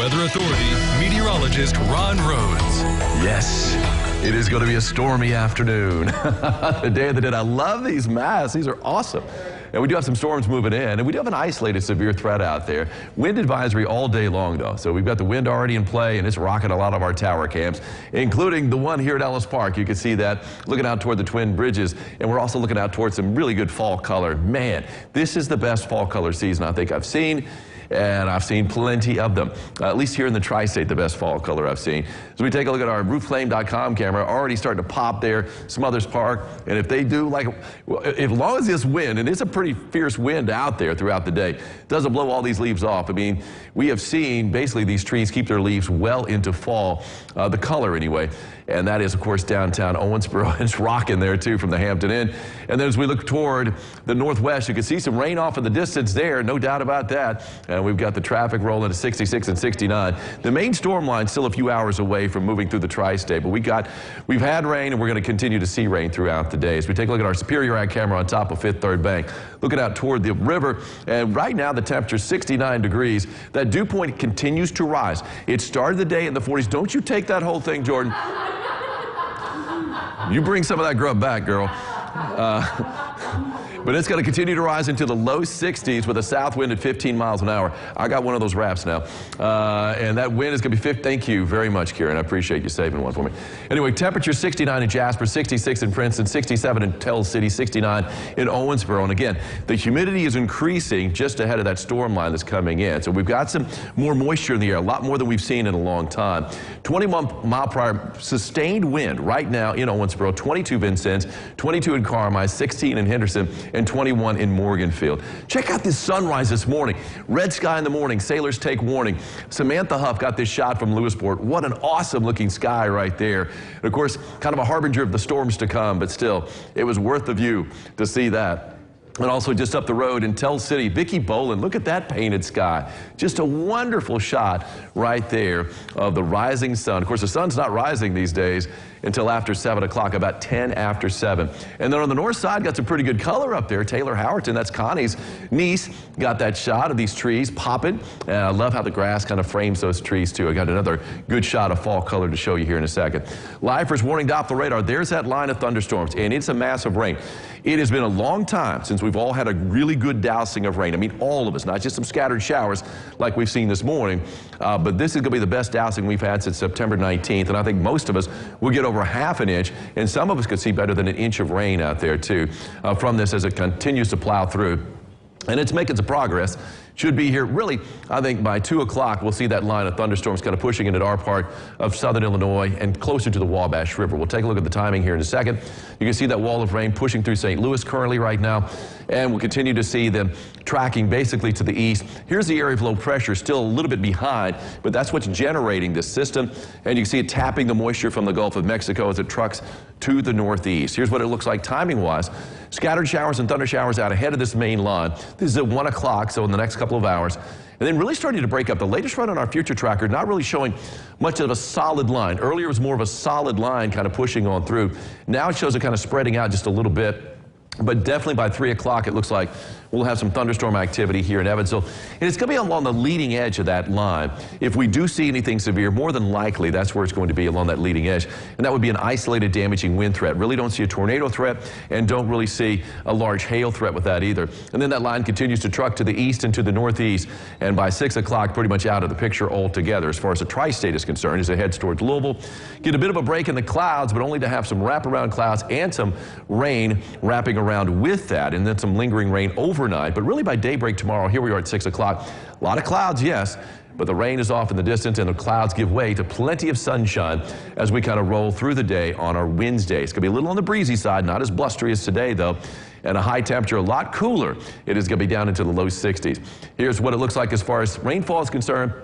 Weather Authority meteorologist Ron Rhodes. Yes, it is going to be a stormy afternoon. The day of the dead. I love these masks. These are awesome. And we do have some storms moving in, and we do have an isolated severe threat out there. Wind advisory all day long, though. So we've got the wind already in play, and it's rocking a lot of our tower camps, including the one here at Ellis Park. You can see that looking out toward the Twin Bridges, and we're also looking out towards some really good fall color. Man, this is the best fall color season I think I've seen. And I've seen plenty of them, at least here in the tri-state, the best fall color I've seen. So we take a look at our roofclaim.com camera, already starting to pop there, Smothers Park. And if they do, like, as long as this wind, and it's a pretty fierce wind out there throughout the day, doesn't blow all these leaves off. I mean, we have seen basically these trees keep their leaves well into fall, the color anyway. And that is, of course, downtown Owensboro. It's rocking there, too, from the Hampton Inn. And then as we look toward the northwest, you can see some rain off in the distance there, no doubt about that. And we've got the traffic rolling to 66 and 69. The main storm line still a few hours away from moving through the tri-state, but we've had rain, and we're going to continue to see rain throughout the day. As we take a look at our Superior Ag camera on top of Fifth Third Bank, looking out toward the river, and right now the temperature is 69 degrees. That dew point continues to rise. It started the day in the 40s. Don't you take that whole thing, Jordan. You bring some of that grub back, girl. But it's going to continue to rise into the low 60s with a south wind at 15 miles an hour. I got one of those wraps now. And that wind is going to be 50. Thank you very much, Kieran. I appreciate you saving one for me. Anyway, temperature 69 in Jasper, 66 in Princeton, 67 in Tell City, 69 in Owensboro. And again, the humidity is increasing just ahead of that storm line that's coming in. So we've got some more moisture in the air, a lot more than we've seen in a long time. 21 mile per hour sustained wind right now in Owensboro, 22 Vincennes, 22 in Carmi, 16 in Henderson, and 21 in Morganfield. Check out this sunrise this morning. Red sky in the morning. Sailors take warning. Samantha Huff got this shot from Lewisport. What an awesome looking sky right there. And of course, kind of a harbinger of the storms to come, but still, it was worth the view to see that. And also just up the road in Tell City, Vicki Boland, look at that painted sky. Just a wonderful shot right there of the rising sun. Of course, the sun's not rising these days until after 7 o'clock, about 10 after 7. And then on the north side, got some pretty good color up there. Taylor Howerton, that's Connie's niece, got that shot of these trees popping. And I love how the grass kind of frames those trees, too. I got another good shot of fall color to show you here in a second. Lifers warning Doppler radar. There's that line of thunderstorms, and it's a massive rain. It has been a long time since we've all had a really good dousing of rain. I mean, all of us, not just some scattered showers like we've seen this morning. But this is going to be the best dousing we've had since September 19th. And I think most of us will get over half an inch. And some of us could see better than an inch of rain out there, too, from this as it continues to plow through. And it's making some progress. Should be here really, I think by 2 o'clock, we'll see that line of thunderstorms kind of pushing into our part of southern Illinois and closer to the Wabash River. We'll take a look at the timing here in a second. You can see that wall of rain pushing through St. Louis currently right now, and we'll continue to see them tracking basically to the east. Here's the area of low pressure, still a little bit behind, but that's what's generating this system, and you can see it tapping the moisture from the Gulf of Mexico as it trucks to the northeast. Here's what it looks like timing-wise. Scattered showers and thunder showers out ahead of this main line. This is at 1 o'clock, so in the next couple of hours. And then really starting to break up. The latest run on our future tracker, not really showing much of a solid line. Earlier it was more of a solid line kind of pushing on through. Now it shows it kind of spreading out just a little bit. But definitely by 3 o'clock, it looks like we'll have some thunderstorm activity here in Evansville. And it's going to be along the leading edge of that line. If we do see anything severe, more than likely, that's where it's going to be, along that leading edge. And that would be an isolated damaging wind threat. Really don't see a tornado threat, and don't really see a large hail threat with that either. And then that line continues to truck to the east and to the northeast. And by 6 o'clock, pretty much out of the picture altogether as far as the tri-state is concerned as it heads towards Louisville. Get a bit of a break in the clouds, but only to have some wraparound clouds and some rain wrapping around with that, and then some lingering rain overnight. But really by daybreak tomorrow, here we are at 6 o'clock. A lot of clouds, yes, but the rain is off in the distance, and the clouds give way to plenty of sunshine as we kind of roll through the day on our Wednesday. It's going to be a little on the breezy side, not as blustery as today, though, and a high temperature, a lot cooler. It is going to be down into the low 60s. Here's what it looks like as far as rainfall is concerned.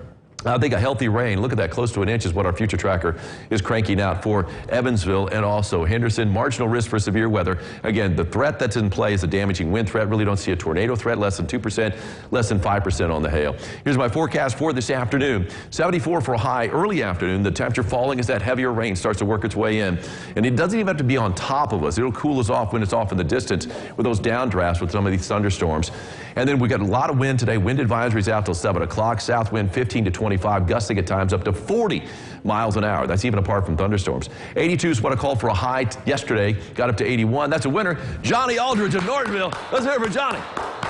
I think a healthy rain, look at that, close to an inch is what our future tracker is cranking out for Evansville and also Henderson. Marginal risk for severe weather. Again, the threat that's in play is a damaging wind threat. Really don't see a tornado threat, less than 2%, less than 5% on the hail. Here's my forecast for this afternoon. 74 for a high early afternoon. The temperature falling as that heavier rain starts to work its way in. And it doesn't even have to be on top of us. It'll cool us off when it's off in the distance with those downdrafts with some of these thunderstorms. And then we got a lot of wind today. Wind advisories out till 7 o'clock. South wind 15 to 25, gusting at times up to 40 miles an hour. That's even apart from thunderstorms. 82 is what I called for a high yesterday. Got up to 81. That's a winner. Johnny Aldridge of Nortonville. Let's hear it for Johnny.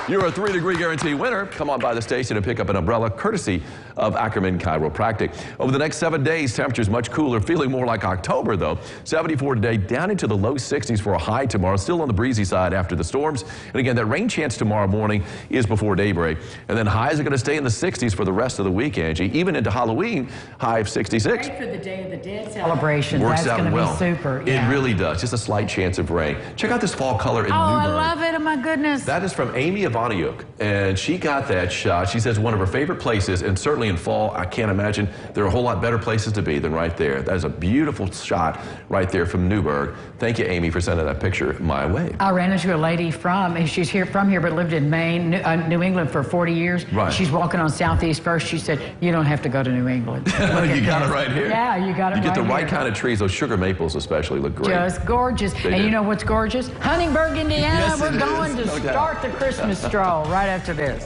You're a 3-degree guarantee winner. Come on by the station and pick up an umbrella courtesy of Ackerman Chiropractic. Over the next 7 days, temperatures much cooler, feeling more like October though. 74 today, down into the low 60s for a high tomorrow, still on the breezy side after the storms. And again, that rain chance tomorrow morning is before daybreak. And then highs are going to stay in the 60s for the rest of the week, Angie, even into Halloween, high of 66. Great for the Day of the Dead celebration. Works That's out going to well. be super. Yeah. It really does. Just a slight chance of rain. Check out this fall color in Newburgh. I love it. Oh, my goodness. That is from Amy Ivaniuk, and she got that shot. She says one of her favorite places, and certainly in fall, I can't imagine there are a whole lot better places to be than right there. That is a beautiful shot right there from Newburgh. Thank you, Amy, for sending that picture my way. I ran into a lady she's from here, but lived in Maine, New England for 40 years. Right. She's walking on Southeast First. She said, you don't have to go to New England. You got it right here. Yeah, you got it right here. You get the right kind of trees. Those sugar maples especially look great. Just gorgeous. And you know what's gorgeous? Huntingburg, Indiana. Yes, We're going to no doubt. start the Christmas stroll right after this.